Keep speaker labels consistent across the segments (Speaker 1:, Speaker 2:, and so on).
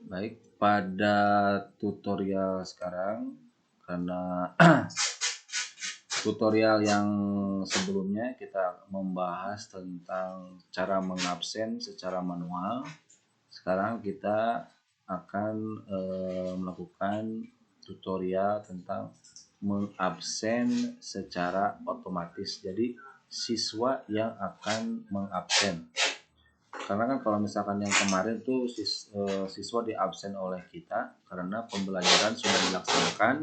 Speaker 1: Baik, pada tutorial sekarang, karena tutorial yang sebelumnya kita membahas tentang cara mengabsen secara manual. Sekarang kita akan melakukan tutorial tentang mengabsen secara otomatis. Jadi siswa yang akan mengabsen. Karena kan kalau misalkan yang kemarin tuh siswa diabsen oleh kita karena pembelajaran sudah dilaksanakan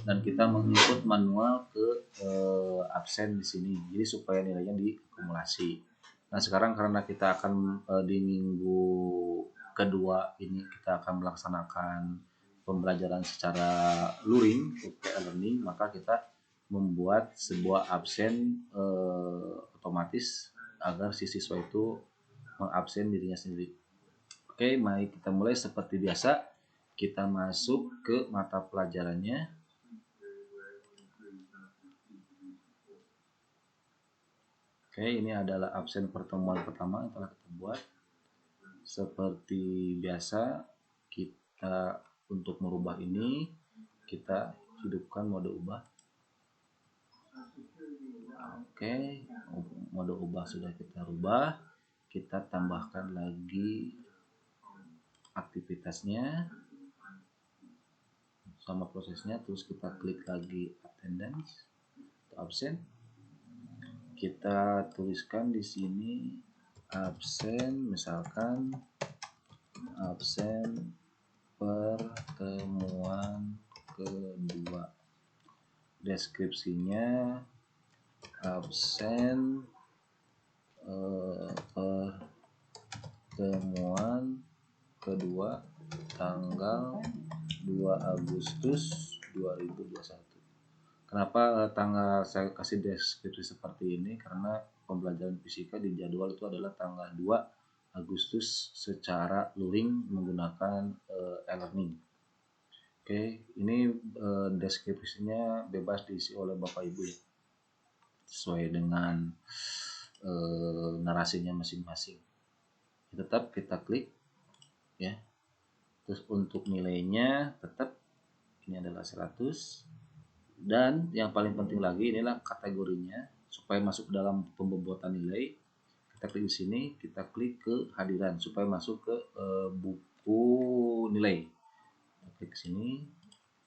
Speaker 1: dan kita menginput manual ke absen di sini. Jadi supaya nilainya diakumulasi. Nah, sekarang karena kita akan di minggu kedua ini kita akan melaksanakan pembelajaran secara luring untuk e-learning, maka kita membuat sebuah absen otomatis agar si siswa itu mengabsen dirinya sendiri. Oke, mari kita mulai seperti biasa. Kita masuk ke mata pelajarannya. Oke, ini adalah absen pertemuan pertama yang telah kita buat. Seperti biasa, kita untuk merubah ini, kita hidupkan mode ubah. Oke, mode ubah sudah kita rubah. Kita tambahkan lagi aktivitasnya sama prosesnya, terus kita klik lagi attendance atau absen. Kita tuliskan di sini absen, misalkan absen pertemuan kedua. Deskripsinya absen pertemuan kedua tanggal 2 Agustus 2021. Kenapa tanggal saya kasih deskripsi seperti ini? Karena pembelajaran fisika di jadwal itu adalah tanggal 2 Agustus secara luring menggunakan e-learning. Oke, ini deskripsinya bebas diisi oleh Bapak Ibu ya, sesuai dengan narasinya masing-masing. Tetap kita klik ya. Terus untuk nilainya tetap ini adalah 100. Dan yang paling penting lagi inilah kategorinya supaya masuk dalam pembobotan nilai. Kita klik di sini, kita klik ke hadiran supaya masuk ke buku nilai. Kita klik ke sini,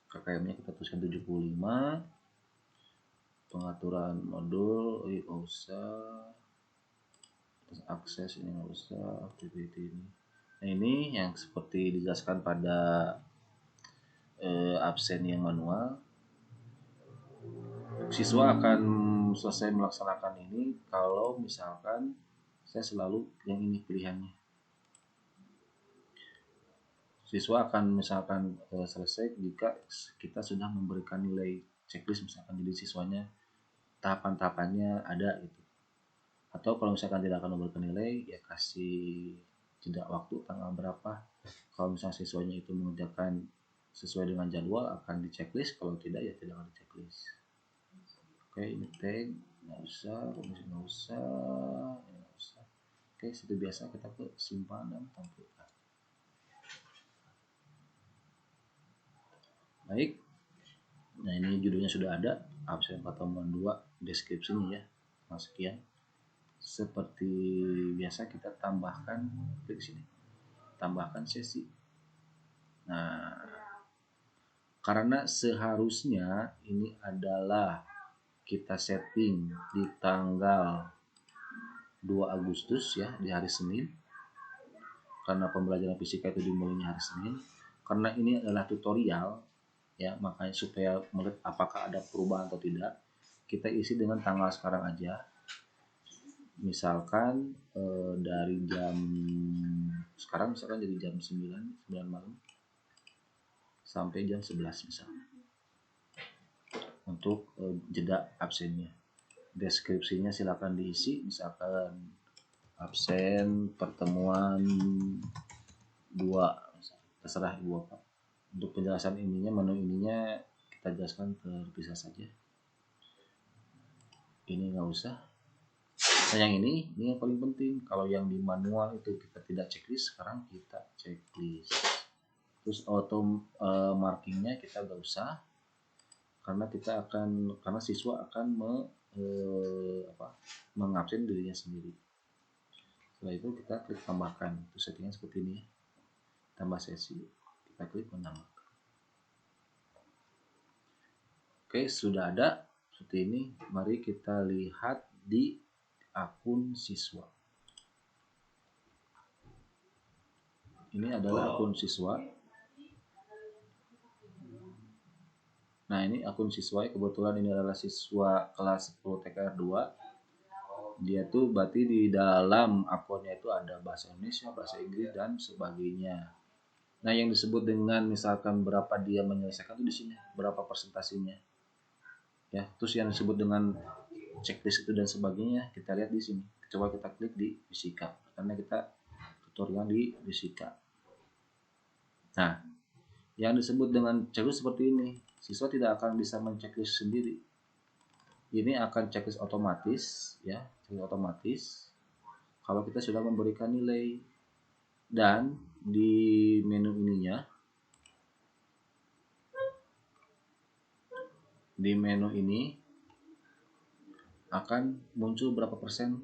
Speaker 1: KKM-nya kita tuliskan 75. Pengaturan modul, ini nggak usah. Terus akses ini nggak usah, activity ini. Nah, ini yang seperti dijelaskan pada absen yang manual. Siswa akan selesai melaksanakan ini kalau misalkan saya selalu yang ini pilihannya. Siswa akan misalkan selesai jika kita sudah memberikan nilai checklist, misalkan jadi siswanya tahapan-tahapannya ada gitu. Atau kalau misalkan tidak akan memberikan nilai, ya kasih jeda waktu tanggal berapa. Kalau misalnya siswanya itu mengerjakan sesuai dengan jadwal akan di checklist, kalau tidak ya tidak akan di checklist. Oke, ini tag nggak usah, komisi nggak usah. Oke, seperti biasa kita ke simpanan tampilkan. Baik, nah ini judulnya sudah ada, absen pertemuan 2, deskripsinya ya. Nah, sekian. Seperti biasa kita tambahkan, klik sini, tambahkan sesi. Nah, karena seharusnya ini adalah kita setting di tanggal 2 Agustus ya, di hari Senin. Karena pembelajaran fisika itu dimulainya hari Senin. Karena ini adalah tutorial ya, makanya supaya melihat apakah ada perubahan atau tidak, kita isi dengan tanggal sekarang aja. Misalkan dari jam sekarang misalkan jadi jam 9 malam sampai jam 11 misalnya. Untuk jeda absennya. Deskripsinya silakan diisi, misalkan absen pertemuan 2, terserah Ibu Bapak. Untuk penjelasan ininya, menu ininya kita jelaskan terpisah saja. Ini nggak usah. Nah, yang ini yang paling penting. Kalau yang di manual itu kita tidak checklist, sekarang kita checklist. Terus auto markingnya kita nggak usah, karena siswa akan mengabsen dirinya sendiri. Setelah itu kita klik tambahkan, itu settingnya seperti ini, tambah sesi, kita klik menambahkan. Oke, sudah ada seperti ini. Mari kita lihat di akun siswa. Ini adalah akun siswa. Nah, ini akun siswa, kebetulan ini adalah siswa kelas 10 TKR 2. Dia tuh berarti di dalam akunnya itu ada bahasa Indonesia, bahasa Inggris, dan sebagainya. Nah, yang disebut dengan misalkan berapa dia menyelesaikan itu di sini, berapa persentasinya. Ya, terus yang disebut dengan checklist itu dan sebagainya, kita lihat di sini. Coba kita klik di fisika, karena kita tutorial di fisika. Nah, yang disebut dengan checklist seperti ini, siswa tidak akan bisa men-checklist sendiri. Ini akan checklist otomatis, ya, checklist otomatis. Kalau kita sudah memberikan nilai, dan di menu ininya, di menu ini akan muncul berapa persen.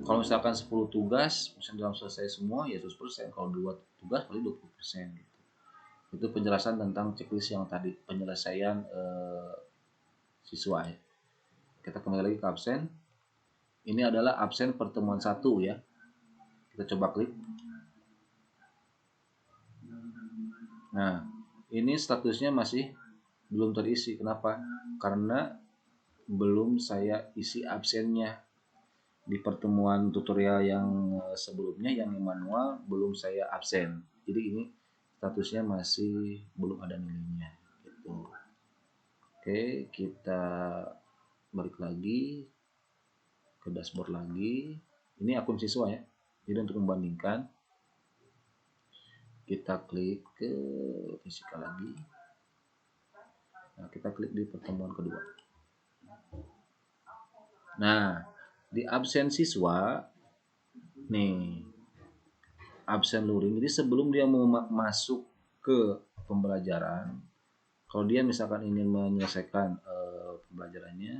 Speaker 1: Kalau misalkan 10 tugas, misalnya dalam selesai semua ya 100%. Kalau 2 tugas paling 20%. Gitu. Itu penjelasan tentang checklist yang tadi, penyelesaian siswa ya. Kita kembali lagi ke absen. Ini adalah absen pertemuan 1 ya. Kita coba klik. Nah, ini statusnya masih belum terisi. Kenapa? Karena belum saya isi absennya. Di pertemuan tutorial yang sebelumnya, yang manual, belum saya absen. Jadi ini statusnya masih belum ada nilainya. Gitu. Oke, kita balik lagi ke dashboard lagi. Ini akun siswa ya. Jadi untuk membandingkan, kita klik ke fisika lagi. Nah, kita klik di pertemuan kedua. Nah, di absen siswa, nih, absen luring. Jadi sebelum dia mau masuk ke pembelajaran, kalau dia misalkan ingin menyelesaikan pembelajarannya,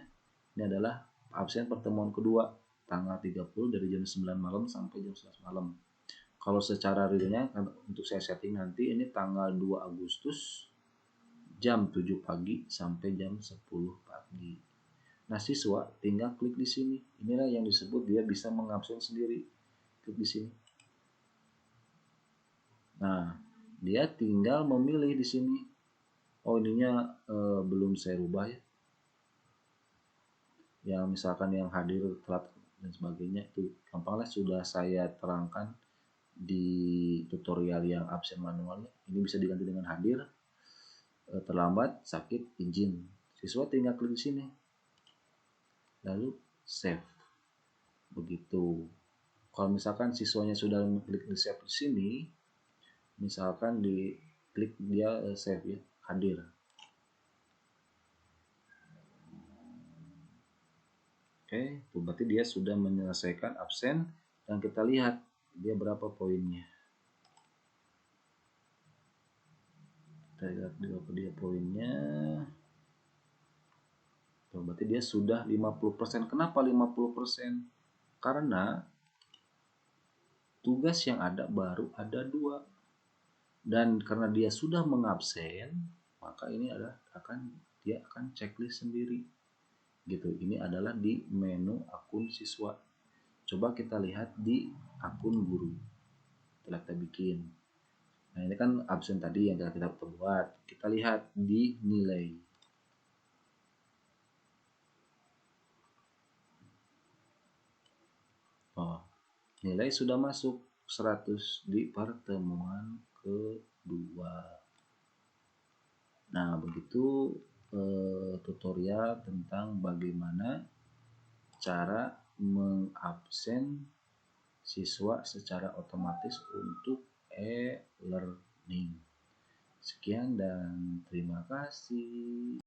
Speaker 1: ini adalah absen pertemuan kedua, tanggal 30 dari jam 9 malam sampai jam 11 malam. Kalau secara realnya, untuk saya setting nanti, ini tanggal 2 Agustus jam 7 pagi sampai jam 10 pagi. Nah, siswa tinggal klik di sini. Inilah yang disebut dia bisa mengabsen sendiri. Klik di sini. Nah, dia tinggal memilih di sini. Oh, ininya belum saya rubah ya. Yang misalkan yang hadir telat dan sebagainya, itu gampanglah sudah saya terangkan di tutorial yang absen manualnya. Ini bisa diganti dengan hadir, terlambat, sakit, izin. Siswa tinggal klik di sini. Lalu save. Begitu. Kalau misalkan siswanya sudah klik di save di sini, misalkan di klik dia save ya, hadir. Oke, berarti dia sudah menyelesaikan absen, dan kita lihat dia berapa poinnya. Kita lihat berapa dia poinnya. Berarti dia sudah 50%. Kenapa 50%? Karena tugas yang ada baru ada 2. Dan karena dia sudah mengabsen, maka ini dia akan checklist sendiri. Gitu. Ini adalah di menu akun siswa. Coba kita lihat di akun guru. Kita bikin. Nah, ini kan absen tadi yang kita buat. Kita lihat di nilai. Oh, nilai sudah masuk 100 di pertemuan kedua. Nah, begitu tutorial tentang bagaimana cara mengabsen siswa secara otomatis untuk e-learning. Sekian dan terima kasih.